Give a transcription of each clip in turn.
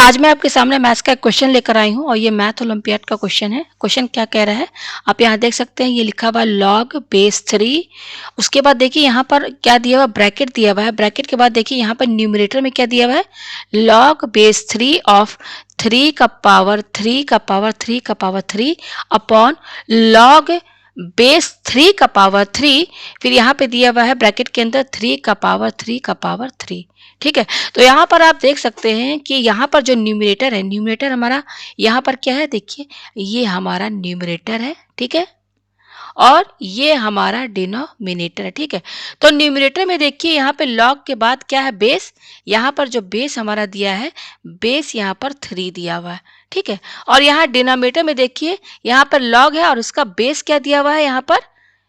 आज मैं आपके सामने मैथ्स का एक क्वेश्चन लेकर आई हूँ और ये मैथ ओलंपियाड का क्वेश्चन है। क्वेश्चन क्या कह रहा है, आप यहाँ देख सकते हैं, ये लिखा हुआ लॉग बेस 3। उसके बाद देखिए यहाँ पर क्या दिया हुआ, ब्रैकेट दिया हुआ है। ब्रैकेट के बाद देखिए यहाँ पर न्यूमरेटर में क्या दिया हुआ है, लॉग बेस 3 ऑफ 3 का पावर 3 का पावर 3 का पावर 3 अपॉन लॉग बेस 3 का पावर 3। फिर यहाँ पे दिया हुआ है ब्रैकेट के अंदर 3 का पावर 3 का पावर 3। ठीक है, तो यहाँ पर आप देख सकते हैं कि यहाँ पर जो न्यूमरेटर है, न्यूमरेटर हमारा यहाँ पर क्या है, देखिए ये हमारा न्यूमरेटर है। ठीक है, और ये हमारा डिनोमिनेटर है। ठीक है, तो न्यूमरेटर में देखिए यहाँ पे लॉग के बाद क्या है, बेस। यहाँ पर जो बेस हमारा दिया है, बेस यहाँ पर 3 दिया हुआ है। ठीक है, और यहाँ डिनोमिनेटर में देखिए यहाँ पर लॉग है और उसका बेस क्या दिया हुआ है,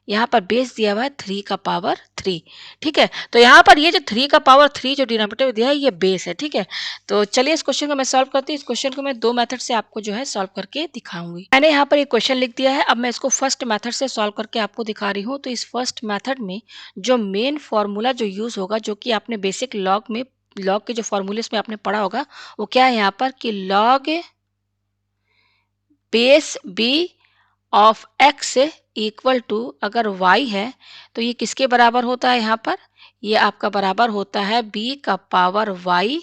यहाँ पर बेस दिया हुआ है 3 का पावर 3। ठीक है, तो यहाँ पर ये जो 3 का पावर 3 जो डिनोमिनेटर में दिया है, ये बेस है। ठीक है, तो चलिए इस क्वेश्चन को मैं सॉल्व करती हूँ। इस क्वेश्चन को मैं दो मेथड से आपको जो है सॉल्व करके दिखाऊंगी। मैंने यहाँ पर एक क्वेश्चन लिख दिया है, अब मैं इसको फर्स्ट मेथड से सॉल्व करके आपको दिखा रही हूँ। तो इस फर्स्ट मेथड में जो मेन फॉर्मूला जो यूज होगा, जो कि आपने बेसिक लॉग के जो फॉर्मूले में आपने पढ़ा होगा, वो क्या है यहाँ पर कि log base b of x equal to, अगर y है तो ये किसके बराबर होता है, यहाँ पर ये आपका बराबर होता है b का power y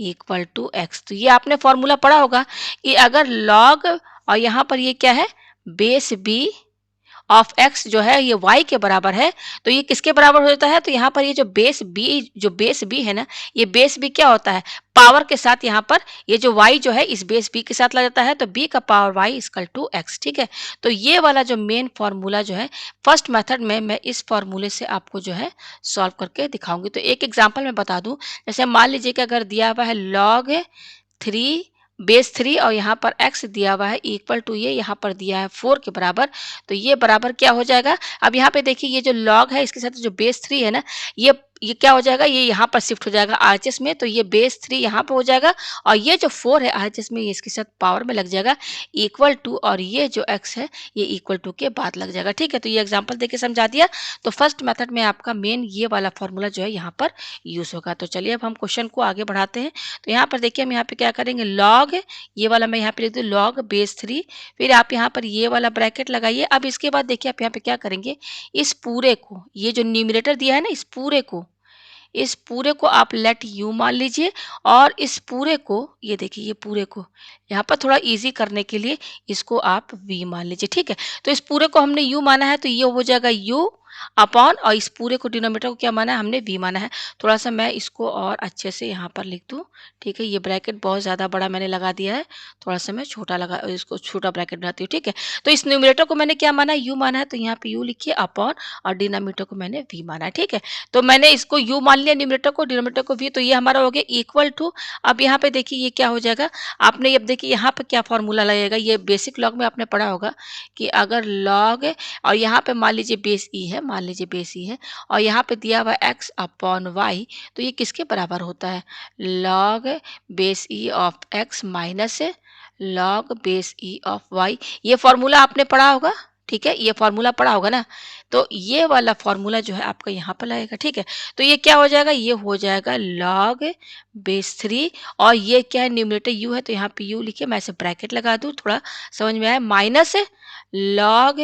equal to x. तो ये आपने फॉर्मूला पढ़ा होगा कि अगर log, और यहाँ पर ये क्या है, बेस b ऑफ x जो है ये y के बराबर है, तो ये किसके बराबर हो जाता है, तो यहाँ पर ये जो बेस b है ना, ये बेस b क्या होता है, पावर के साथ यहाँ पर ये जो y जो है इस बेस b के साथ ला जाता है, तो b का power y equal to x। ठीक है, तो ये वाला जो मेन फार्मूला जो है फर्स्ट मेथड में, मैं इस फार्मूले से आपको जो है सॉल्व करके दिखाऊंगी। तो एक एग्जांपल मैं बता दूं, जैसे मान लीजिए कि अगर दिया हुआ है लॉग 3 बेस 3 और यहाँ पर x दिया हुआ है इक्वल टू, ये यहाँ पर दिया है 4 के बराबर, तो ये बराबर क्या हो जाएगा, अब यहाँ पे देखिए ये जो लॉग है इसके साथ जो बेस 3 है ना, ये क्या हो जाएगा, ये यहाँ पर शिफ्ट हो जाएगा आरएचएस में, तो ये बेस 3 यहाँ पे हो जाएगा और ये जो 4 है आरएचएस में, ये इसके साथ पावर में लग जाएगा इक्वल टू, और ये जो x है ये इक्वल टू के बाद लग जाएगा। ठीक है, तो ये एग्जांपल देके समझा दिया। तो फर्स्ट मेथड में आपका मेन ये वाला फॉर्मूला जो है यहाँ पर यूज होगा। तो चलिए अब हम क्वेश्चन को आगे बढ़ाते हैं। तो यहाँ पर देखिए हम यहाँ पे क्या करेंगे, लॉग, ये वाला मैं यहाँ पे लिख दूँ लॉग बेस 3, फिर आप यहाँ पर ये वाला ब्रैकेट लगाइए। अब इसके बाद देखिए आप यहाँ पे क्या करेंगे, इस पूरे को, ये जो न्यूमरेटर दिया है ना, इस पूरे को आप लेट यू मान लीजिए, और इस पूरे को, ये देखिए ये पूरे को यहाँ पर थोड़ा इजी करने के लिए इसको आप वी मान लीजिए। ठीक है, तो इस पूरे को हमने यू माना है, तो ये हो जाएगा यू अपॉन, और इस पूरे को डिनोमिनेटर को क्या माना है, हमने वी माना है। थोड़ा सा मैं इसको और अच्छे से यहाँ पर लिख दूँ। ठीक है, ये ब्रैकेट बहुत ज़्यादा बड़ा मैंने लगा दिया है, थोड़ा सा मैं इसको छोटा ब्रैकेट बनाती हूँ। ठीक है, तो इस न्यूमरेटर को मैंने क्या माना है, यू माना है, तो यहाँ पे यू लिखिए अपॉन, और डिनोमिनेटर को मैंने वी माना है। ठीक है, तो मैंने इसको u मान लिया, न्यूमरेटर को, डिनोमिनेटर को v, तो ये हमारा हो गया इक्वल टू। अब यहाँ पे देखिए ये क्या हो जाएगा, आपने अब देखिए यहाँ पे क्या फॉर्मूला लगेगा, ये बेसिक लॉग में आपने पढ़ा होगा कि अगर लॉग, और यहाँ पे मान लीजिए बेस ई है, मान लीजिए बेस ई है, और यहाँ पे दिया हुआ x अपॉन वाई, तो ये किसके बराबर होता है, log base e of x minus log base e of y. ये फॉर्मूला आपने पढ़ा होगा। ठीक है, ये फॉर्मूला पढ़ा होगा ना, तो ये वाला फॉर्मूला जो है आपका यहाँ पर लगेगा। ठीक है, तो ये क्या हो जाएगा, ये हो जाएगा लॉग बेस 3, और ये क्या है, न्यूमरेटर u है, तो यहाँ पे u लिखिए, मैं ऐसे ब्रैकेट लगा दूँ, थोड़ा समझ में आया, माइनस लॉग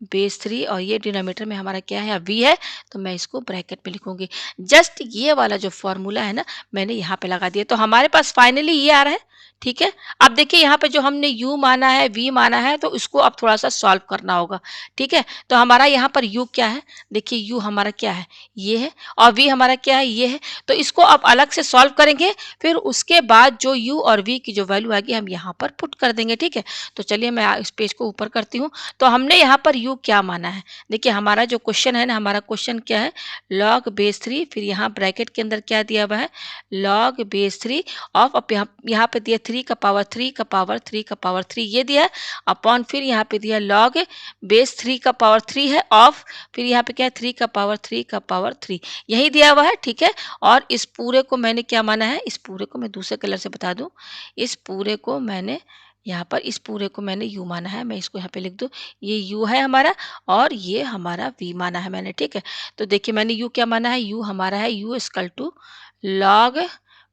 बेस 3, और ये डिनोमिनेटर में हमारा क्या है, v है, तो मैं इसको ब्रैकेट में लिखूंगी। जस्ट ये वाला जो फॉर्मूला है ना, मैंने यहाँ पे लगा दिया, तो हमारे पास फाइनली ये आ रहा है। ठीक है, अब देखिए यहाँ पे जो हमने u माना है, v माना है, तो इसको अब थोड़ा सा सॉल्व करना होगा। ठीक है, तो हमारा यहाँ पर u क्या है, देखिए u हमारा क्या है, ये है, और v हमारा क्या है, ये है, तो इसको अब अलग से सॉल्व करेंगे, फिर उसके बाद जो u और v की जो वैल्यू आएगी हम यहाँ पर पुट कर देंगे। ठीक है, तो चलिए मैं इस पेज को ऊपर करती हूँ। तो हमने यहाँ पर u क्या माना है, देखिए हमारा जो क्वेश्चन है ना, हमारा क्वेश्चन क्या है, लॉग बेस 3, फिर यहाँ ब्रैकेट के अंदर क्या दिया हुआ है, लॉग बेस 3 ऑफ, अब यहाँ पे दिया 3 का पावर 3 का पावर 3 का पावर 3, ये दिया है अपॉन, फिर यहाँ पे दिया लॉग बेस 3 का पावर 3 है ऑफ, फिर यहाँ पे क्या है 3 का पावर 3 का पावर 3, यही दिया हुआ है। ठीक है, और इस पूरे को मैंने क्या माना है, इस पूरे को मैं दूसरे कलर से बता दूं, इस पूरे को मैंने यहाँ पर, इस पूरे को मैंने u माना है, मैं इसको यहाँ पे लिख दूं, ये u है हमारा, और ये हमारा v माना है मैंने। ठीक है, तो देखिए मैंने u क्या माना है, u हमारा है u equal to log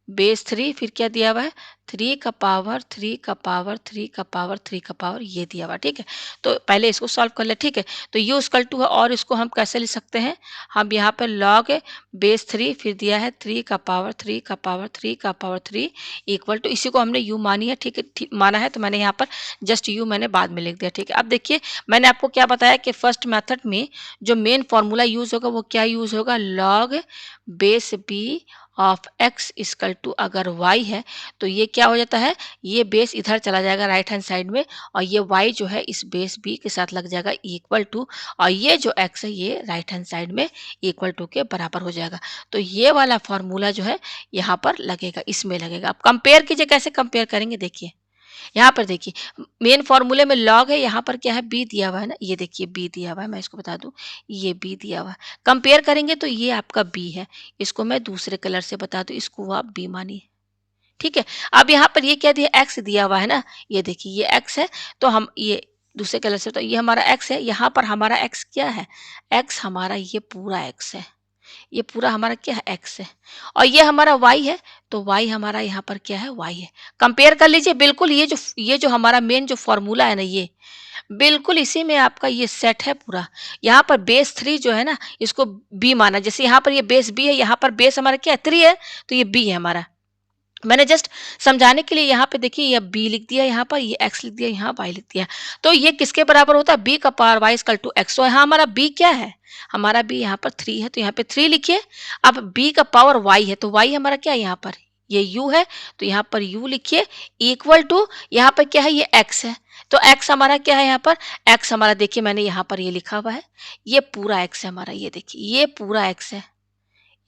base 3 फिर क्या दिया हुआ है 3 का पावर 3 का पावर 3 का पावर 3 का पावर ये दिया हुआ है, ठीक है। तो पहले इसको सॉल्व कर ले, ठीक है। तो u इक्वल टू है और इसको हम कैसे लिख सकते हैं, हम यहाँ पे log बेस 3 फिर दिया है 3 का पावर 3 का पावर 3 का पावर 3 इक्वल टू, इसी को हमने u मानी है, ठीक है, माना है, तो मैंने यहाँ पर जस्ट u मैंने बाद में लिख दिया, ठीक है। अब देखिए मैंने आपको क्या बताया कि फर्स्ट मेथड में जो मेन फॉर्मूला यूज होगा वो क्या यूज होगा, log base b of x equal to अगर y है तो ये क्या हो जाता है, ये बेस इधर चला जाएगा राइट हैंड साइड में और ये y जो है इस बेस b के साथ लग जाएगा इक्वल टू, और ये जो x है ये राइट हैंड साइड में इक्वल टू के बराबर हो जाएगा। तो ये वाला फॉर्मूला जो है यहाँ पर लगेगा, इसमें लगेगा। आप कंपेयर कीजिए, कैसे कंपेयर करेंगे, देखिए यहाँ पर देखिए मेन फॉर्मूले में लॉग है, यहाँ पर क्या है बी दिया हुआ है ना, ये देखिए बी दिया हुआ है, मैं इसको बता दूं ये बी दिया हुआ है। कंपेयर करेंगे तो ये आपका बी है, इसको मैं दूसरे कलर से बता दूं, इसको आप बी मानिए, ठीक है। अब यहाँ पर ये क्या दिया, एक्स दिया हुआ है ना, ये देखिए ये एक्स है, तो हम ये दूसरे कलर से, तो ये हमारा एक्स है, यहाँ पर हमारा एक्स क्या है, एक्स हमारा ये पूरा एक्स है, ये पूरा हमारा क्या है एक्स है, और ये हमारा वाई है, तो वाई हमारा यहाँ पर क्या है वाई है। कंपेयर कर लीजिए, बिल्कुल ये जो हमारा मेन जो फॉर्मूला है ना, ये बिल्कुल इसी में आपका ये सेट है पूरा। यहाँ पर बेस 3 जो है ना, इसको बी माना, जैसे यहाँ पर ये बेस बी है, यहाँ पर बेस हमारा क्या है 3 है, तो ये बी है हमारा। मैंने जस्ट समझाने के लिए यहाँ पे देखिए ये b लिख दिया, यहाँ पर ये x लिख दिया, यहाँ y लिख दिया। तो ये किसके बराबर होता है, b का power y equal to x। तो यहाँ हमारा b क्या है, हमारा b यहाँ पर 3 है, तो यहाँ पे 3 लिखिए। अब b का पावर y है, तो y हमारा क्या है यहाँ पर, ये u है, तो यहाँ पर u लिखिए इक्वल टू, यहाँ पर क्या है ये x है, तो x हमारा क्या है यहाँ पर, x हमारा देखिए मैंने यहाँ पर ये लिखा हुआ है, ये पूरा x है हमारा, ये देखिए ये पूरा x है,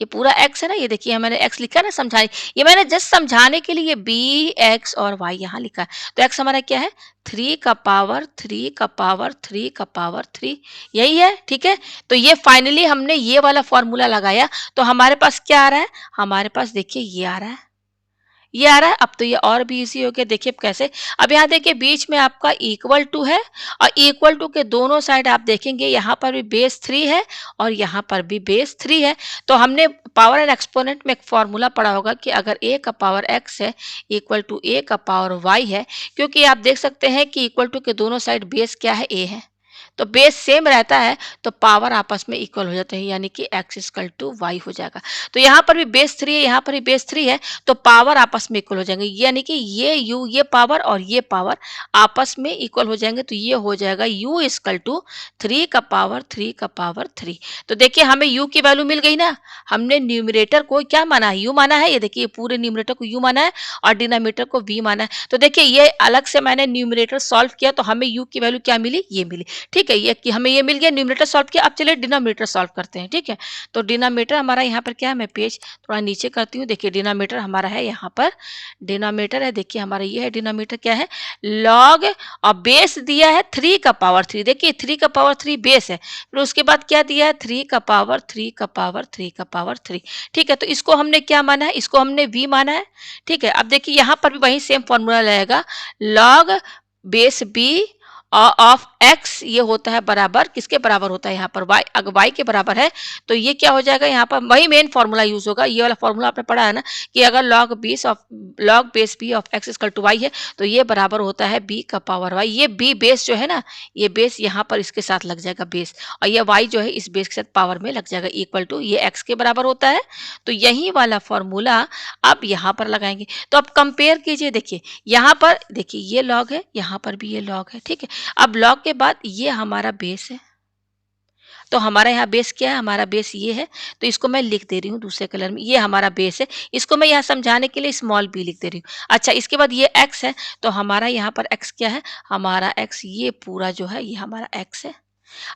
ये पूरा x है ना, ये देखिए मैंने x लिखा है ना, समझाने, ये मैंने जस्ट समझाने के लिए b x और y यहाँ लिखा है। तो x हमारा क्या है 3 का पावर 3 का पावर 3 का पावर 3, यही है, ठीक है। तो ये फाइनली हमने ये वाला फॉर्मूला लगाया, तो हमारे पास क्या आ रहा है, हमारे पास देखिए ये आ रहा है, ये आ रहा है। अब तो ये और भी इजी हो गया, देखिए कैसे। अब यहाँ देखिए बीच में आपका इक्वल टू है, और इक्वल टू के दोनों साइड आप देखेंगे यहाँ पर भी बेस 3 है और यहाँ पर भी बेस 3 है। तो हमने पावर एंड एक्सपोनेंट में एक फॉर्मूला पढ़ा होगा कि अगर a का पावर x है इक्वल टू a का पावर y है, क्योंकि आप देख सकते हैं कि इक्वल टू के दोनों साइड बेस क्या है a है, तो बेस सेम रहता है, तो पावर आपस में इक्वल हो जाते हैं, यानी कि x इक्वल टू वाई हो जाएगा। तो यहाँ पर भी बेस 3 है, यहाँ पर भी बेस 3 है, तो पावर आपस में इक्वल हो जाएंगे, यानी कि ये u ये पावर और ये पावर आपस में इक्वल हो जाएंगे, तो ये हो जाएगा u इक्वल टू 3 का पावर 3 का पावर 3। तो देखिए हमें u की वैल्यू मिल गई ना, हमने न्यूमरेटर को क्या माना है, u माना है, ये देखिए पूरे न्यूमरेटर को u माना है और डिनोमिनेटर को v माना है। तो देखिए ये अलग से मैंने न्यूमरेटर सॉल्व किया, तो हमें u की वैल्यू क्या मिली, ये मिली, ठीक है। ये कि हमें ये मिल गया, न्यूमरेटर सॉल्व किया। अब चलिए डिनोमिनेटर सॉल्व करते हैं, ठीक है। तो डिनोमिनेटर हमारा यहाँ पर क्या है, मैं पेज थोड़ा नीचे करती हूँ, देखिए डिनोमिनेटर हमारा है यहाँ पर, डिनोमिनेटर है देखिए हमारा ये है, डिनोमिनेटर क्या है लॉग, और बेस दिया है 3 का पावर 3, देखिए 3 का पावर 3 बेस है, फिर उसके बाद क्या दिया है 3 का पावर 3 का पावर 3 का पावर 3, ठीक है। तो इसको हमने क्या माना है, इसको हमने v माना है, ठीक है। अब देखिए यहाँ पर भी वही सेम फॉर्मूला रहेगा, log base b of x ये होता है बराबर, किसके बराबर होता है यहाँ पर y, अगर y के बराबर है तो ये क्या हो जाएगा, यहाँ पर वही मेन फॉर्मूला यूज होगा, ये वाला फॉर्मूला आपने पढ़ा है ना कि अगर log base b of x equal to y है, तो ये बराबर होता है b का पावर y। ये b बेस जो है ना, ये बेस यहाँ पर इसके साथ लग जाएगा बेस, और ये y जो है इस बेस के साथ पावर में लग जाएगा इक्वल टू, ये x के बराबर होता है। तो यही वाला फॉर्मूला आप यहाँ पर लगाएंगे। तो आप कंपेयर कीजिए, देखिए यहाँ पर देखिए ये लॉग है, यहाँ पर भी ये लॉग है, ठीक है। अब लॉग के बाद ये हमारा बेस है, तो हमारा यहाँ बेस क्या है, हमारा बेस ये है, तो इसको मैं लिख दे रही हूँ दूसरे कलर में, ये हमारा बेस है, इसको मैं यहाँ समझाने के लिए स्मॉल b लिख दे रही हूँ। अच्छा इसके बाद ये x है, तो हमारा यहाँ पर x क्या है, हमारा x ये पूरा जो है ये हमारा x है।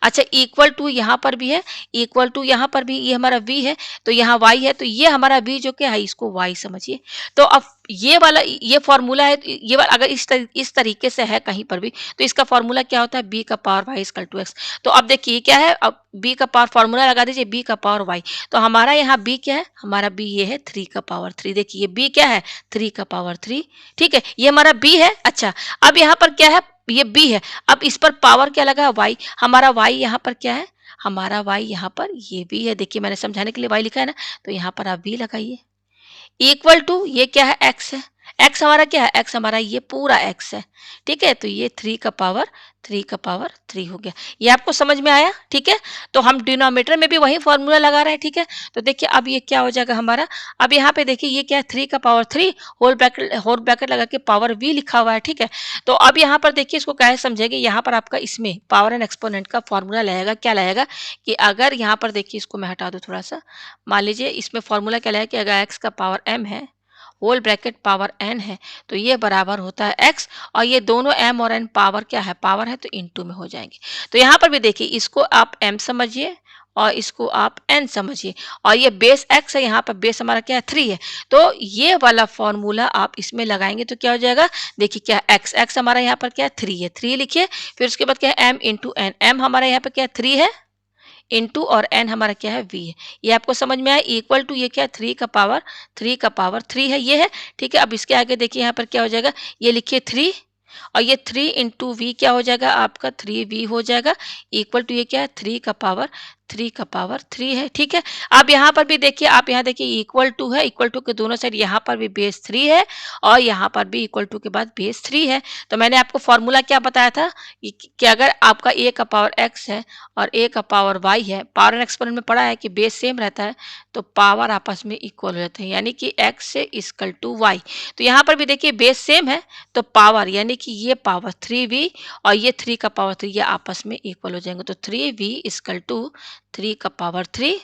अच्छा इक्वल टू यहाँ पर भी है, इक्वल टू यहाँ पर भी, ये हमारा v है, तो यहाँ y है, तो ये हमारा v जो क्या है इसको y समझिए। तो अब ये वाला ये फॉर्मूला है, ये वाला अगर इस तरीके से है कहीं पर भी, तो इसका फॉर्मूला क्या होता है b का power y equal to x। तो अब देखिए क्या है, अब b का पावर फॉर्मूला लगा दीजिए, b का पावर y, तो हमारा यहाँ b क्या है, हमारा b ये है 3 का पावर 3, देखिए b क्या है 3 का पावर 3, ठीक है, ये हमारा b है। अच्छा अब यहाँ पर क्या है, ये b है, अब इस पर पावर क्या लगा y, हमारा y यहाँ पर क्या है, हमारा y यहाँ पर ये b है, देखिए मैंने समझाने के लिए y लिखा है ना, तो यहाँ पर आप v लगाइए। इक्वल टू ये क्या है, एक्स है। एक्स हमारा क्या है, एक्स हमारा ये पूरा एक्स है। ठीक है, तो ये 3 हो गया। ये आपको समझ में आया? ठीक है, तो हम डिनोमिनेटर में भी वही फॉर्मूला लगा रहे हैं। ठीक है, तो देखिए अब ये क्या हो जाएगा हमारा, अब यहाँ पे देखिए ये क्या है, 3 होल ब्रैकेट लगा के पावर v लिखा हुआ है। ठीक है, तो अब यहाँ पर देखिए इसको कैसे समझेंगे, यहाँ पर आपका इसमें पावर एंड एक्सपोनेंट का फॉर्मूला लगेगा। क्या लगेगा कि अगर यहाँ पर देखिए, इसको मैं हटा दूं थोड़ा सा, मान लीजिए इसमें फॉर्मूला क्या लगेगा कि अगर x का पावर m है, होल ब्रैकेट पावर n है, तो ये बराबर होता है x, और ये दोनों m और n पावर क्या है, पावर है, तो इनटू में हो जाएंगे। तो यहाँ पर भी देखिए, इसको आप m समझिए और इसको आप n समझिए, और ये बेस x है, यहाँ पर बेस हमारा क्या है, 3 है। तो ये वाला फॉर्मूला आप इसमें लगाएंगे तो क्या हो जाएगा, देखिए क्या है, x हमारा यहाँ पर क्या है, 3 है, 3 लिखिए। फिर उसके बाद क्या है, m इंटू n, m हमारा यहाँ पर क्या है, 3 है, इंटू और n हमारा क्या है, v है। ये आपको समझ में आया, इक्वल टू ये क्या है, 3 है, ये है। ठीक है, अब इसके आगे देखिए यहाँ पर क्या हो जाएगा, ये लिखिए 3, और ये 3 इंटू वी क्या हो जाएगा आपका, 3v हो जाएगा, इक्वल टू ये क्या है, 3 है। ठीक है, अब यहाँ पर भी देखिए, आप यहाँ देखिए इक्वल टू है, इक्वल टू के दोनों साइड यहाँ पर भी बेस 3 है, और यहाँ पर भी इक्वल टू के बाद बेस 3 है। तो मैंने आपको फॉर्मूला क्या बताया था कि अगर आपका a का पावर x है और a का पावर y है, पावर एंड एक्सपोनेंट में पढ़ा है कि बेस सेम रहता है, तो पावर आपस में इक्वल हो जाते हैं, यानी कि x से इक्वल टू y। तो यहाँ पर भी देखिए बेस सेम है, तो पावर यानी कि ये पावर 3v और ये 3 का पावर 3, ये आपस में इक्वल हो जाएंगे। तो 3v इक्वल टू 3 का पावर 3।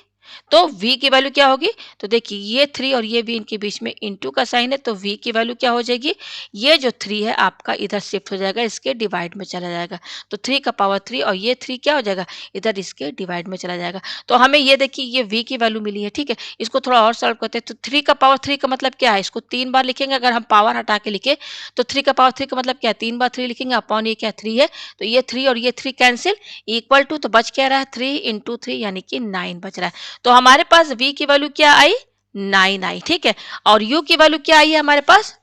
तो v की वैल्यू क्या होगी, तो देखिए ये 3 और ये v इनके बीच में इनटू का साइन है, तो v की वैल्यू क्या हो जाएगी, ये जो 3 है आपका इधर शिफ्ट हो जाएगा, इसके डिवाइड में चला जाएगा। तो 3 का पावर 3 और ये 3 क्या हो जाएगा, इधर इसके डिवाइड में चला जाएगा। तो हमें ये देखिए ये v की वैल्यू मिली है। ठीक है, इसको थोड़ा और सॉल्व करते हैं। तो 3 का पावर 3 का मतलब क्या है, इसको 3 बार लिखेंगे, अगर हम पावर हटा के लिखे तो 3 का पावर 3 का मतलब क्या है, 3 बार 3 लिखेंगे, अपॉन ये क्या 3 है, तो ये 3 और ये 3 कैंसिल, इक्वल टू, तो बच क्या रहा है, 3 इंटू 3 यानी कि 9 बच रहा है। तो हमारे पास v की वैल्यू क्या आई, 9 आई। ठीक है, और u की वैल्यू क्या आई है हमारे पास,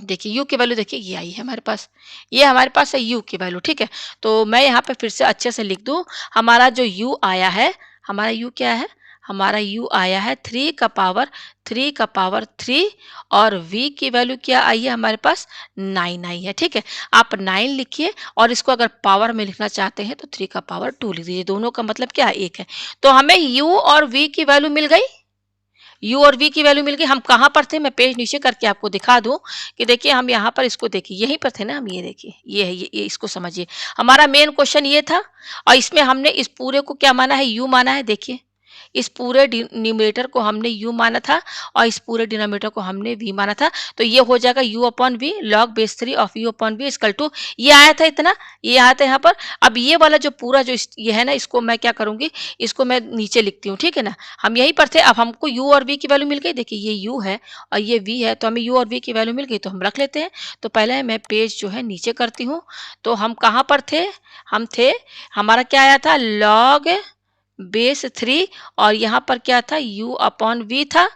देखिए u की वैल्यू देखिए ये आई है हमारे पास, ये हमारे पास है u की वैल्यू। ठीक है, तो मैं यहाँ पे फिर से अच्छे से लिख दूं, हमारा जो u आया है, हमारा u क्या है, हमारा u आया है 3 का पावर 3, और v की वैल्यू क्या आई है हमारे पास, 9 आई है। ठीक है, आप 9 लिखिए, और इसको अगर पावर में लिखना चाहते हैं तो 3 का पावर 2 लिख दीजिए, दोनों का मतलब क्या है, एक है। तो हमें u और v की वैल्यू मिल गई, u और v की वैल्यू मिल गई। हम कहाँ पर थे, मैं पेज नीचे करके आपको दिखा दूं कि देखिए हम यहाँ पर इसको देखिए, यहीं पर थे ना हम, ये देखिए ये है, ये इसको समझिए। हमारा मेन क्वेश्चन ये था, और इसमें हमने इस पूरे को क्या माना है, u माना है। देखिए इस पूरे न्यूमरेटर को हमने u माना था, और इस पूरे डिनोमिनेटर को हमने v माना था। तो ये हो जाएगा u upon v log base 3 of u upon v equal to, ये आया था इतना, ये आया था यहाँ पर। अब ये वाला जो पूरा जो ये है ना, इसको मैं क्या करूंगी, इसको मैं नीचे लिखती हूँ। ठीक है ना, हम यहीं पर थे। अब हमको u और v की वैल्यू मिल गई, देखिए ये u है और ये v है, तो हमें u और v की वैल्यू मिल गई, तो हम रख लेते हैं। तो पहले मैं पेज जो है नीचे करती हूँ। तो हम कहाँ पर थे, हम थे, हमारा क्या आया था, लॉग बेस 3, और यहाँ पर क्या था, u अपॉन v था,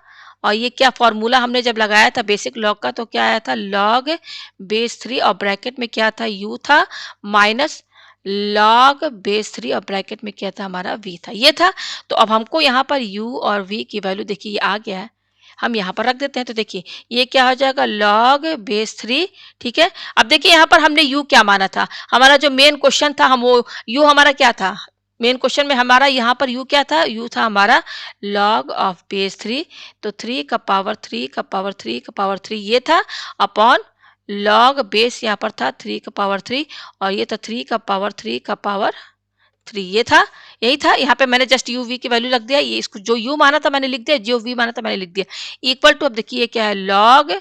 और ये क्या फॉर्मूला हमने जब लगाया था बेसिक लॉग का, तो क्या आया था, लॉग बेस 3 और ब्रैकेट में क्या था, u था, माइनस लॉग बेस 3 और ब्रैकेट में क्या था हमारा, v था, ये था। तो अब हमको यहाँ पर u और v की वैल्यू देखिए ये आ गया है, हम यहाँ पर रख देते हैं। तो देखिए ये क्या हो जाएगा, लॉग बेस 3। ठीक है, अब देखिए यहाँ पर हमने u क्या माना था, हमारा जो मेन क्वेश्चन था, हम वो u हमारा क्या था, मेन क्वेश्चन में हमारा यहाँ पर u क्या था, u था हमारा लॉग ऑफ बेस 3। तो 3 का पावर 3 का पावर 3 का पावर 3 ये था, अपॉन लॉग बेस यहाँ पर था 3 का पावर 3, और ये था 3 का पावर 3 का पावर 3, ये था, यही था। यहाँ पे मैंने जस्ट u v की वैल्यू रख दिया, ये इसको जो u माना था मैंने लिख दिया, जो v माना था मैंने लिख दिया, इक्वल टू, अब देखिए ये क्या है, लॉग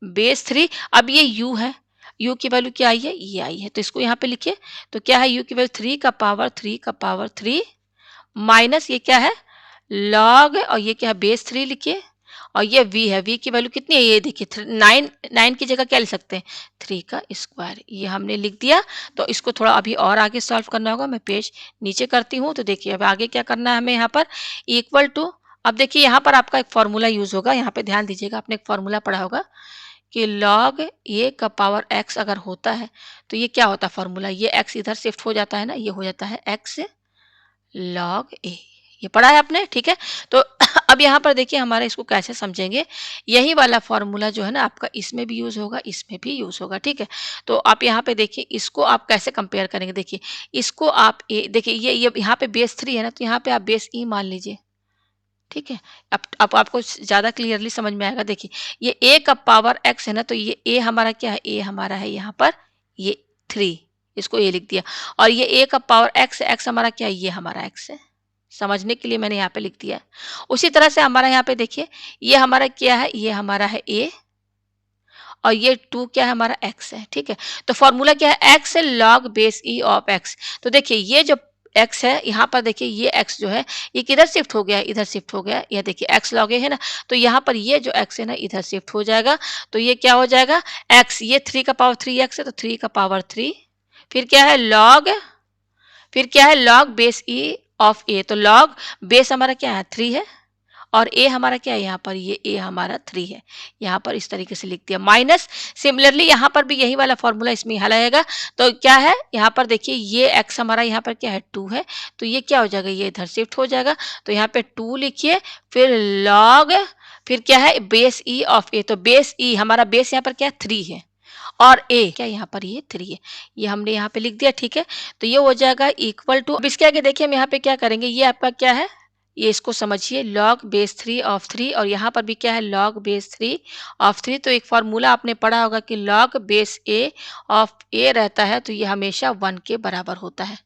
बेस 3। अब ये u है, u की वैल्यू क्या आई है, ये आई है, तो इसको यहाँ पे लिखिए। तो क्या है, u की वैल्यू 3 का पावर 3 का पावर 3, माइनस ये क्या है, लॉग, और ये क्या है, बेस 3 लिखिए, और ये v है, v की वैल्यू कितनी है, ये देखिए 9, 9 की जगह क्या लिख सकते हैं, 3 का स्क्वायर, ये हमने लिख दिया। तो इसको थोड़ा अभी और आगे सॉल्व करना होगा, मैं पेज नीचे करती हूँ। तो देखिए अब आगे क्या करना है हमें, यहाँ पर इक्वल टू, अब देखिए यहाँ पर आपका एक फॉर्मूला यूज होगा, यहाँ पे ध्यान दीजिएगा, आपने एक फॉर्मूला पढ़ा होगा कि लॉग ए का पावर x अगर होता है, तो ये क्या होता है फॉर्मूला, ये x इधर शिफ्ट हो जाता है ना, ये हो जाता है x लॉग ए, ये पढ़ा है आपने, ठीक है। तो अब यहाँ पर देखिए हमारा इसको कैसे समझेंगे, यही वाला फॉर्मूला जो है ना आपका इसमें भी यूज होगा, इसमें भी यूज होगा, ठीक है। तो आप यहाँ पे देखिए इसको आप कैसे कंपेयर करेंगे, देखिए इसको आप ए देखिए ये यहाँ पे बेस 3 है ना, तो यहाँ पे आप बेस ई मान लीजिए, ठीक है। अब आपको ज़्यादा क्लियरली समझ में आएगा। देखिए ये a का पावर x है ना, तो ये a हमारा क्या है, a हमारा है यहाँ पर ये 3, इसको a लिख दिया। और ये a का पावर x है, x हमारा क्या है, ये हमारा x है। समझने के लिए मैंने यहाँ पे लिख दिया है। उसी तरह से हमारा यहाँ पे देखिए ये हमारा क्या है, ये हमारा है a और ये 2 क्या है हमारा x है, ठीक है। तो फॉर्मूला क्या है, x log base e of x। तो देखिए ये जो x है यहाँ पर देखिए ये x जो है ये किधर शिफ्ट हो गया, इधर शिफ्ट हो गया। ये देखिए x log a है ना, तो यहाँ पर ये जो x है ना इधर शिफ्ट हो जाएगा। तो ये क्या हो जाएगा, x ये 3 का पावर 3x है, तो 3 का पावर 3 फिर क्या है log, फिर क्या है log base e of a। तो log बेस हमारा क्या है 3 है और a हमारा क्या है यहाँ पर, ये a हमारा 3 है। यहाँ पर इस तरीके से लिख दिया माइनस। सिमिलरली यहाँ पर भी यही वाला फॉर्मूला इसमें हल आएगा। तो क्या है यहाँ पर देखिए ये x हमारा यहाँ पर क्या है 2 है, तो ये क्या हो जाएगा, ये इधर शिफ्ट हो जाएगा। तो यहाँ पे 2 लिखिए, फिर log, फिर क्या है बेस e ऑफ a। तो बेस e हमारा बेस यहाँ पर क्या है 3 है और a क्या यहाँ पर ये 3 है, ये हमने यहाँ पे लिख दिया, ठीक है। तो ये हो जाएगा इक्वल टू, अब इसके आगे देखिए हम यहाँ पे क्या करेंगे, ये आपका क्या है, ये इसको समझिए log बेस 3 ऑफ 3 और यहाँ पर भी क्या है log बेस 3 ऑफ 3। तो एक फॉर्मूला आपने पढ़ा होगा कि log base a of a रहता है तो ये हमेशा 1 के बराबर होता है,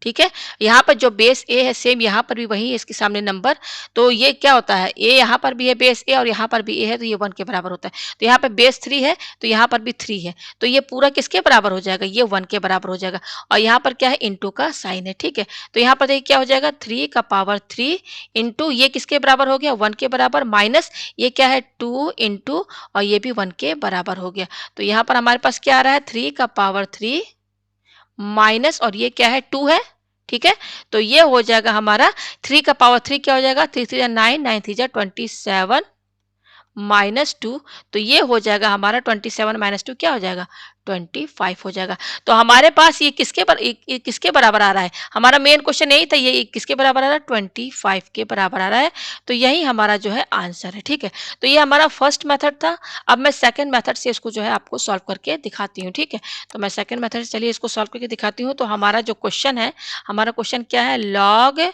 ठीक है। यहाँ पर जो बेस a है सेम यहाँ पर भी वही है, इसके सामने नंबर। तो ये क्या होता है, a यहाँ पर भी है बेस a और यहाँ पर भी a है, तो ये 1 के बराबर होता है। तो यहाँ पर बेस 3 है तो यहाँ पर भी 3 है, तो ये पूरा किसके बराबर हो जाएगा, ये 1 के बराबर हो जाएगा। और यहाँ पर क्या है इंटू का साइन है, ठीक है। तो यहाँ पर देखिए क्या हो जाएगा 3 का पावर 3 इंटू ये किसके बराबर हो गया 1 के बराबर, माइनस ये क्या है 2 इंटू और ये भी 1 के बराबर हो गया। तो यहाँ पर हमारे पास क्या आ रहा है 3 का पावर 3 माइनस और ये क्या है 2 है, ठीक है। तो ये हो जाएगा हमारा 3 का पावर 3 क्या हो जाएगा, 3 3 9 9 3 27 -2। तो ये हो जाएगा हमारा 27 -2 क्या हो जाएगा 25 हो जाएगा। तो हमारे पास ये किसके बराबर आ रहा है, हमारा मेन क्वेश्चन यही था, ये किसके बराबर आ रहा है 25 के बराबर आ रहा है। तो यही हमारा जो है आंसर है, ठीक है। तो ये हमारा फर्स्ट मेथड था। अब मैं सेकंड मेथड से इसको जो है आपको सॉल्व करके दिखाती हूँ, ठीक है। तो मैं सेकंड मेथड से चलिए इसको सॉल्व करके दिखाती हूँ। तो हमारा जो क्वेश्चन है, हमारा क्वेश्चन क्या है लॉग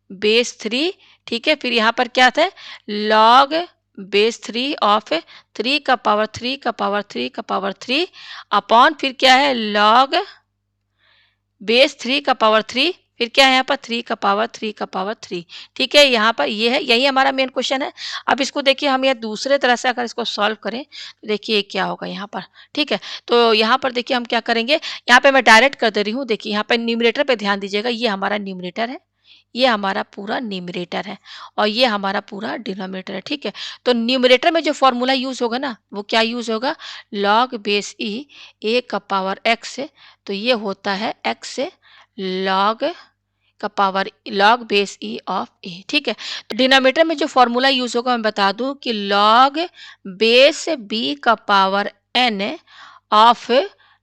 बेस 3, ठीक है। फिर यहाँ पर क्या था लॉग बेस 3 ऑफ 3 का पावर 3 का पावर 3 का पावर 3 अपॉन फिर क्या है लॉग बेस 3 का पावर 3 फिर क्या है यहाँ पर 3 का पावर 3 का पावर 3, ठीक है। यहाँ पर ये है, यही हमारा मेन क्वेश्चन है। अब इसको देखिए हम ये दूसरे तरह से अगर इसको सॉल्व करें तो देखिए क्या होगा यहाँ पर, ठीक है। तो यहाँ पर देखिए हम क्या करेंगे, यहाँ पे मैं डायरेक्ट कर दे रही हूँ। देखिए यहाँ पे न्यूमरेटर पे ध्यान दीजिएगा, ये हमारा न्यूमरेटर है, ये हमारा पूरा न्यूमरेटर है और ये हमारा पूरा डिनोमिनेटर है, ठीक है। तो न्यूमरेटर में जो फॉर्मूला यूज होगा ना वो क्या यूज होगा, लॉग बेस ई ए का पावर एक्स, तो ये होता है एक्स लॉग का power log base e of a, ठीक है। तो डिनोमिनेटर में जो फॉर्मूला यूज होगा मैं बता दूं कि लॉग बेस बी का पावर एन ऑफ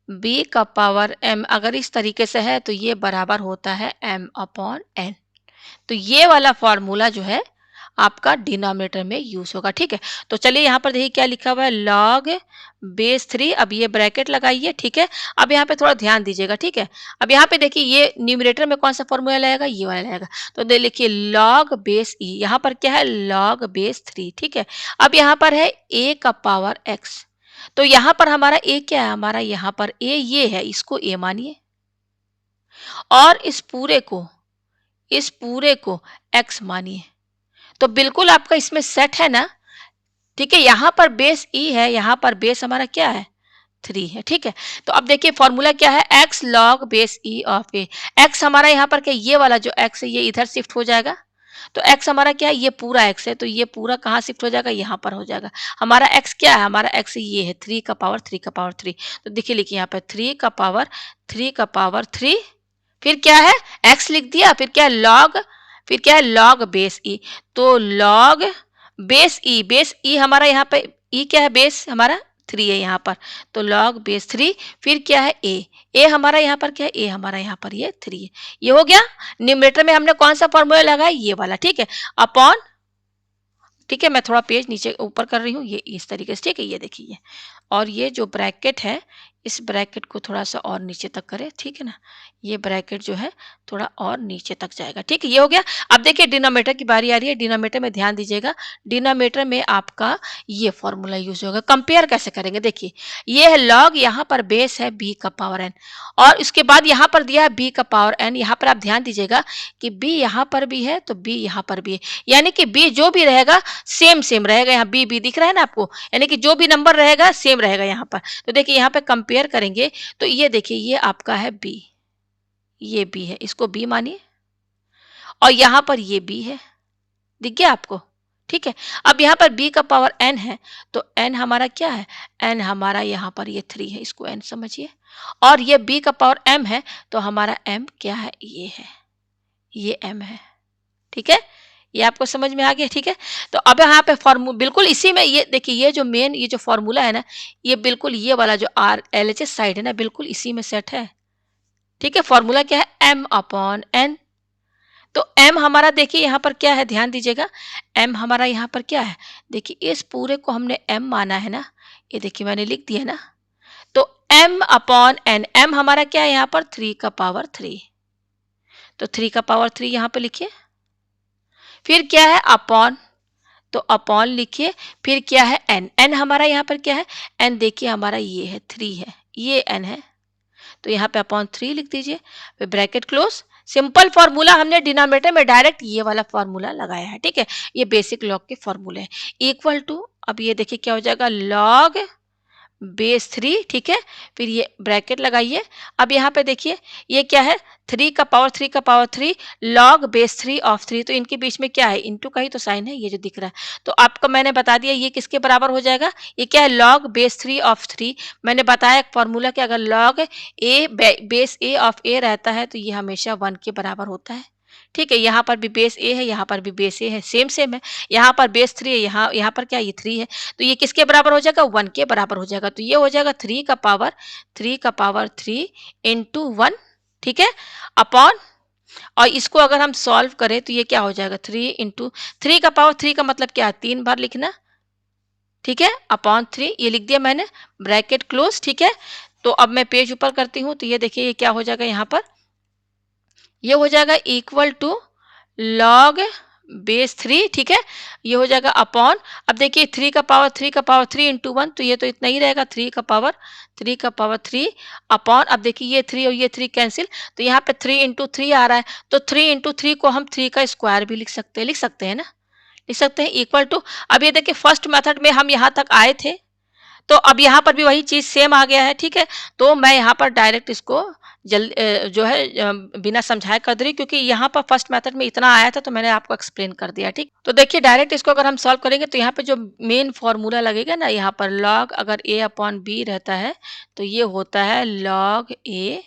बी का पावर एम, अगर इस तरीके से है तो ये बराबर होता है एम अपॉन एन। तो ये वाला फॉर्मूला जो है आपका डिनोमिनेटर में यूज होगा, ठीक है। तो चलिए यहाँ पर देखिए क्या लिखा हुआ है लॉग बेस 3, अब ये ब्रैकेट लगाइए, ठीक है। अब यहाँ पे थोड़ा ध्यान दीजिएगा, ठीक है। अब यहाँ पे देखिए ये न्यूमरेटर में कौन सा फॉर्मूला लगाएगा, ये वाला लगाएगा। तो दे लिखिए लॉग बेस ई, यहाँ पर क्या है लॉग बेस 3, ठीक है। अब यहाँ पर है ए का पावर एक्स, तो यहाँ पर हमारा ए क्या है, हमारा यहाँ पर ए ये है, इसको ए मानिए और इस पूरे को x मानिए। तो बिल्कुल आपका इसमें सेट है ना, ठीक है। यहाँ पर बेस e है, यहाँ पर बेस हमारा क्या है 3 है, ठीक है। तो अब देखिए फॉर्मूला क्या है x log base e of a। x हमारा यहाँ पर क्या, ये वाला जो x है ये इधर शिफ्ट हो जाएगा। तो x हमारा क्या है, ये पूरा x है, तो ये पूरा कहाँ शिफ्ट हो जाएगा, यहाँ पर हो जाएगा। हमारा x क्या है, हमारा x ये है 3 का पावर 3 का पावर 3। तो देखिए लिखिए यहाँ पर 3 का पावर 3 का पावर 3, फिर क्या है x लिख दिया, फिर क्या है लॉग, फिर क्या है लॉग बेस ई। तो लॉग बेस ई हमारा यहाँ पे ई क्या है बेस हमारा 3 है यहाँ पर, तो log बेस 3 फिर क्या है ए हमारा यहाँ पर क्या है, ए हमारा यहाँ पर ये 3 है। ये हो गया। न्यूमरेटर में हमने कौन सा फॉर्मूला लगाया, ये वाला, ठीक है, अपॉन, ठीक है, मैं थोड़ा पेज नीचे ऊपर कर रही हूँ, ये इस तरीके से, ठीक है, ये देखिए। और ये जो ब्रैकेट है, इस ब्रैकेट को थोड़ा सा और नीचे तक करें, ठीक है ना, ये ब्रैकेट जो है थोड़ा और नीचे तक जाएगा, ठीक है, ये हो गया। अब देखिए डिनोमिनेटर की बारी आ रही है। डिनोमिनेटर में ध्यान दीजिएगा, डिनोमिनेटर में आपका ये फॉर्मूला यूज होगा। कंपेयर कैसे करेंगे, देखिए ये है लॉग, यहाँ पर बेस है बी का पावर एन, और इसके बाद यहाँ पर दिया है बी का पावर एन। यहाँ पर आप ध्यान दीजिएगा कि बी यहाँ पर भी है तो बी यहाँ पर भी है, यानी कि बी जो भी रहेगा सेम सेम रहेगा। यहाँ बी बी दिख रहा है ना आपको, यानी कि जो भी नंबर रहेगा सेम रहेगा यहाँ पर। तो देखिए यहाँ पे कंपेयर करेंगे तो ये देखिए ये आपका है बी, ये बी है, इसको बी मानिए, और यहाँ पर ये बी है, दिख गया आपको, ठीक है। अब यहाँ पर b का पावर n है, तो n हमारा क्या है, n हमारा यहाँ पर ये 3 है, इसको n समझिए, और ये b का पावर m है, तो हमारा m क्या है, ये है, ये m है, ठीक है, ये आपको समझ में आ गया, ठीक है। तो अब यहाँ पे फॉर्मूला बिल्कुल इसी में, ये देखिए ये जो मेन ये जो फॉर्मूला है ना, ये बिल्कुल ये वाला जो R L H S side है ना, बिल्कुल इसी में सेट है, ठीक है। फॉर्मूला क्या है, m अपॉन n। तो m हमारा देखिए यहाँ पर क्या है, ध्यान दीजिएगा, m हमारा यहाँ पर क्या है, देखिए इस पूरे को हमने m माना है ना, ये देखिए मैंने लिख दिया ना, तो m अपॉन n, m हमारा क्या है यहाँ पर 3 का पावर 3, तो 3 का पावर 3 यहाँ पे लिखिए, फिर क्या है अपॉन, तो अपॉन लिखिए, फिर क्या है n, n हमारा यहाँ पर क्या है, n देखिए हमारा ये है 3 है, ये n है, तो यहाँ पे अपॉन 3 लिख दीजिए, फिर ब्रैकेट क्लोज। सिंपल फॉर्मूला हमने डिनोमिनेटर में डायरेक्ट ये वाला फॉर्मूला लगाया है, ठीक है, ये बेसिक लॉग के फॉर्मूले हैं। इक्वल टू, अब ये देखिए क्या हो जाएगा, लॉग बेस 3, ठीक है, फिर ये ब्रैकेट लगाइए। अब यहाँ पे देखिए ये क्या है, 3 का पावर 3 का पावर 3 लॉग बेस 3 ऑफ 3, तो इनके बीच में क्या है, इनटू का ही तो साइन है, ये जो दिख रहा है, तो आपको मैंने बता दिया ये किसके बराबर हो जाएगा, ये क्या है, लॉग बेस 3 ऑफ 3। मैंने बताया फॉर्मूला कि अगर log a base a of a रहता है तो ये हमेशा 1 के बराबर होता है, ठीक है। यहाँ पर भी बेस ए है, यहाँ पर भी बेस ए है, सेम सेम है, यहाँ पर बेस 3 है, यहाँ पर क्या, ये 3 है, तो ये किसके बराबर हो जाएगा, 1 के बराबर हो जाएगा। तो ये हो जाएगा 3 का पावर 3 इंटू 1, ठीक है, अपॉन, और इसको अगर हम सॉल्व करें तो ये क्या हो जाएगा, 3 इंटू 3 का पावर 3 का मतलब क्या है, 3 बार लिखना, ठीक है, अपॉन 3 ये लिख दिया मैंने, ब्रैकेट क्लोज, ठीक है। तो अब मैं पेज ऊपर करती हूँ, तो ये देखिए ये क्या हो जाएगा, यहाँ पर ये हो जाएगा इक्वल टू लॉग बेस 3, ठीक है, ये हो जाएगा अपॉन, अब देखिए 3 का पावर 3 इंटू 1, तो ये तो इतना ही रहेगा, 3 का पावर 3 अपॉन, अब देखिए ये 3 और ये 3 कैंसिल, तो यहाँ पे 3 इंटू 3 आ रहा है, तो 3 इंटू 3 को हम 3 का स्क्वायर भी लिख सकते हैं ना, लिख सकते हैं, इक्वल टू, अब ये देखिए फर्स्ट मेथड में हम यहाँ तक आए थे, तो अब यहाँ पर भी वही चीज़ सेम आ गया है, ठीक है। तो मैं यहाँ पर डायरेक्ट इसको जो है बिना समझाए कर दे रही, क्योंकि यहाँ पर फर्स्ट मेथड में इतना आया था तो मैंने आपको एक्सप्लेन कर दिया, ठीक। तो देखिए डायरेक्ट इसको अगर हम सॉल्व करेंगे तो यहाँ पे जो मेन फॉर्मूला लगेगा ना, यहाँ पर लॉग अगर ए अपॉन बी रहता है तो ये होता है लॉग ए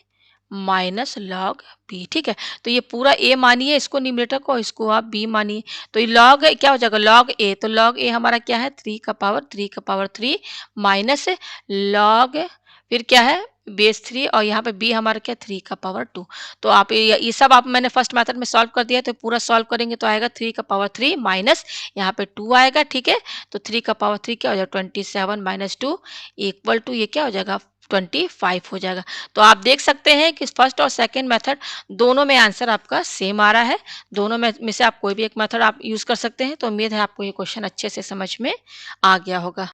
माइनस लॉग बी, ठीक है। तो ये पूरा ए मानिए इसको न्यूमरेटर को, इसको आप बी मानिए, तो ये लॉग क्या हो जाएगा, लॉग ए, तो लॉग ए हमारा क्या है, 3 का पावर 3 माइनस लॉग, फिर क्या है बेस 3, और यहाँ पे बी हमारा क्या, 3 का पावर 2। तो आप ये सब आप मैंने फर्स्ट मेथड में सॉल्व कर दिया, तो पूरा सॉल्व करेंगे तो आएगा 3 का पावर 3 माइनस यहाँ पे 2 आएगा, ठीक है। तो 3 का पावर 3 क्या हो जाएगा, 27 माइनस 2 इक्वल टू ये क्या हो जाएगा, 25 हो जाएगा। तो आप देख सकते हैं कि फर्स्ट और सेकंड मेथड दोनों में आंसर आपका सेम आ रहा है, दोनों में से आप कोई भी एक मेथड आप यूज कर सकते हैं। तो उम्मीद है आपको ये क्वेश्चन अच्छे से समझ में आ गया होगा।